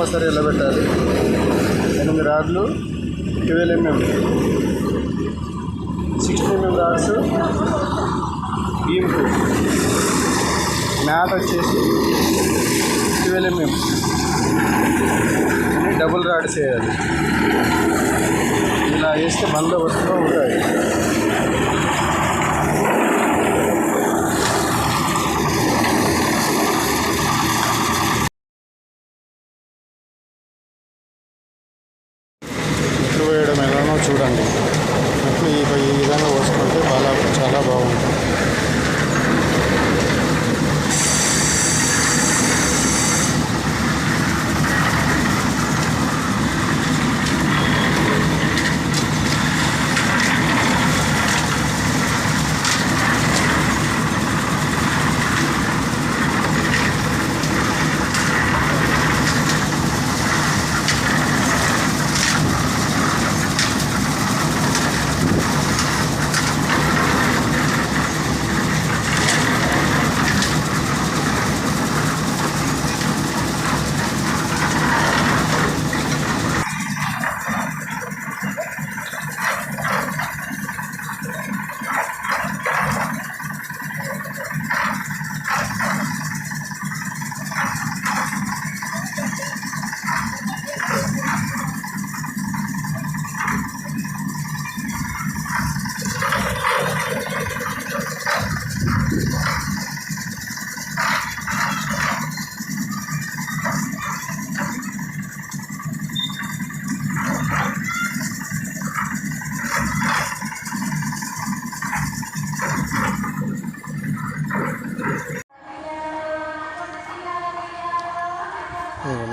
Compulsory వెళ్ళబెట్టాలి. 8 రాడ్లు 12 mm, 16 mm rods బీమ్కు, mat వచ్చేసి 12 mm అని డబుల్ రాడ్ చేయాలి. ఇలా వేస్తే బందోబస్తుగా ఉంటాయి. మెట్లు వేయడం ఎలానో చూడండి. మెట్లు ఈ విధంగా పోసుకుంటే చాలా బాగుంటుంది.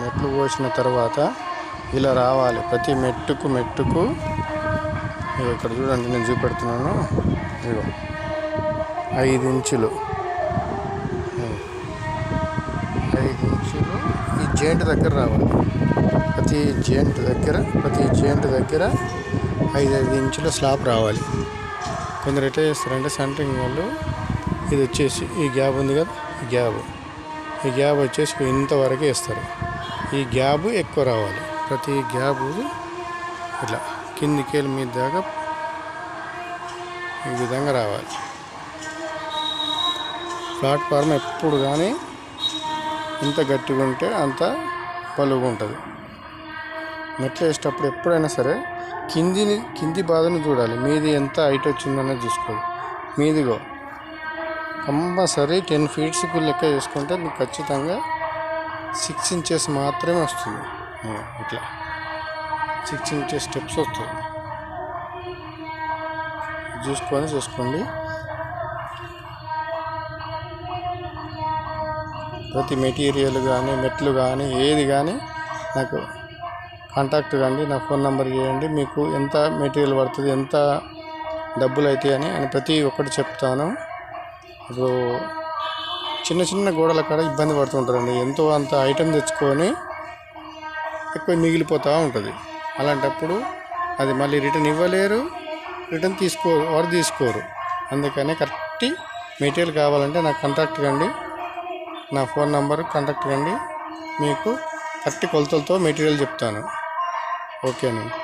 మెట్లు పోసిన తర్వాత ఇలా రావాలి. ప్రతి మెట్టుకు ఇక్కడ చూడండి, నేను చూపెడుతున్నాను. ఇగో 5 ఇంచులు ఈ జాయింట్ దగ్గర రావాలి. ప్రతి జాయింట్ దగ్గర 5 ఇంచుల స్లాబ్ రావాలి. కొందరు ఎట్లా చేస్తారంటే సెంటరింగ్ వాళ్ళు ఇది వచ్చేసి ఈ గ్యాప్ ఉంది కదా, ఈ గ్యాప్ వచ్చేసి ఇంతవరకే వేస్తారు. ఈ గ్యాప్ ఎక్కువ రావాలి. ప్రతి గ్యాప్ ఇట్లా కిందికేళ్ళ మీద దాకా ఈ విధంగా రావాలి. ప్లాట్ఫామ్ ఎప్పుడు కానీ ఎంత గట్టిగా ఉంటే అంత పలుగా ఉంటుంది. మెట్లు వేసేటప్పుడు ఎప్పుడైనా సరే కింది బాధను చూడాలి. మీది ఎంత హైట్ వచ్చిందన్నది చూసుకోవాలి. మీదిగో కంపల్సరీ 10 feet లెక్క చేసుకుంటే మీకు ఖచ్చితంగా 6 inches మాత్రమే వస్తుంది. ఇట్లా 6 inches స్టెప్స్ వస్తుంది. చూసుకోండి. ప్రతి మెటీరియల్ కానీ మెట్లు కానీ ఏది కానీ నాకు కాంటాక్ట్ కండి, నా ఫోన్ నెంబర్ చేయండి. మీకు ఎంత మెటీరియల్ పడుతుంది, ఎంత డబ్బులు అవుతాయి అని ప్రతి ఒక్కటి చెప్తాను. ఇప్పుడు చిన్న గోడల కాడ ఇబ్బంది పడుతుంటారండి. ఎంతో అంత ఐటెం తెచ్చుకొని ఎక్కువ మిగిలిపోతూ ఉంటుంది. అలాంటప్పుడు అది మళ్ళీ రిటర్న్ ఇవ్వలేరు, రిటర్న్ తీసుకోరు. అందుకనే కరెక్ట్ మెటీరియల్ కావాలంటే నాకు కాంటాక్ట్ కండి, నా ఫోన్ నెంబర్ కాంటాక్ట్ కండి. మీకు కరెక్ట్ కొలతలతో మెటీరియల్ చెప్తాను. ఓకేనండి.